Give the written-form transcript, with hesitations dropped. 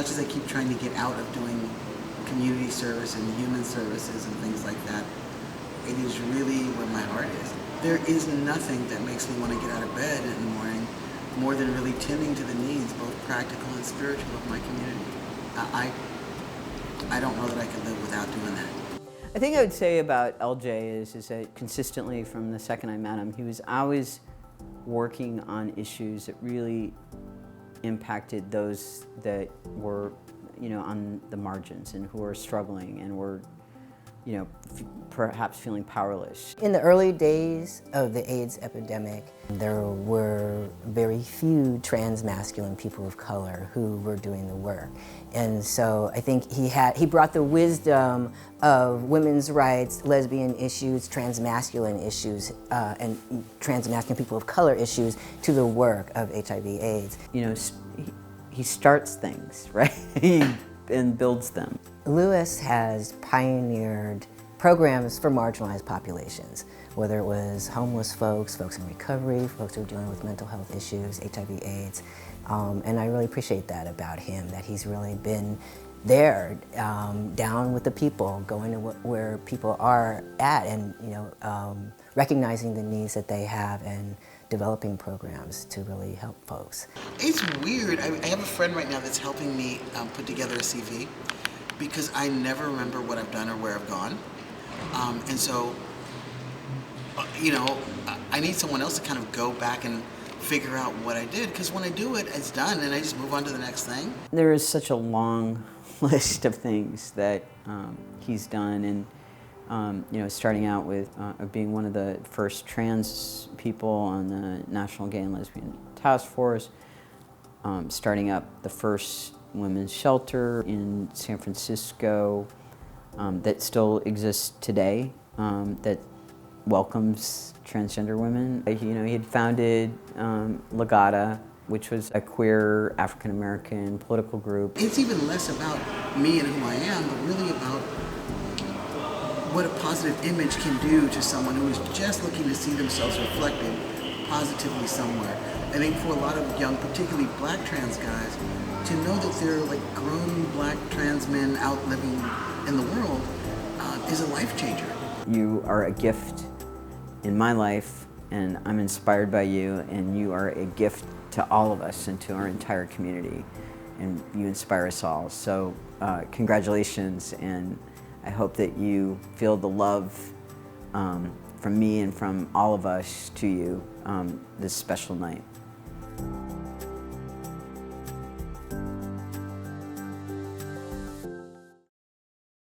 much as I keep trying to get out of doing community service and human services and things like that, it is really where my heart is. There is nothing that makes me want to get out of bed in the morning more than really tending to the needs, both practical and spiritual, of my community. I don't know that I could live without doing that. I think I would say about LJ is that consistently from the second I met him, he was always working on issues that really impacted those that were, on the margins and who were struggling and were, perhaps feeling powerless. In the early days of the AIDS epidemic, there were very few trans masculine people of color who were doing the work. And so I think he brought the wisdom of women's rights, lesbian issues, trans masculine issues, and trans masculine people of color issues to the work of HIV/AIDS. He starts things, right? And builds them. Lewis has pioneered programs for marginalized populations, whether it was homeless folks, folks in recovery, folks who are dealing with mental health issues, HIV/AIDS, and I really appreciate that about him, that he's really been there, down with the people, going to where people are at, and recognizing the needs that they have and developing programs to really help folks. It's weird. I have a friend right now that's helping me put together a CV because I never remember what I've done or where I've gone. And so, I need someone else to kind of go back and figure out what I did, because when I do it, it's done and I just move on to the next thing. There is such a long list of things that he's done, and starting out with being one of the first trans people on the National Gay and Lesbian Task Force, starting up the first women's shelter in San Francisco that still exists today, that welcomes transgender women. He had founded Legata, which was a queer African-American political group. It's even less about me and who I am, but really about what a positive image can do to someone who is just looking to see themselves reflected positively somewhere. I think for a lot of young, particularly black trans guys, to know that they're like grown black trans men out living in the world is a life changer. You are a gift in my life, and I'm inspired by you, and you are a gift to all of us and to our entire community, and you inspire us all. So congratulations, and I hope that you feel the love from me and from all of us to you this special night.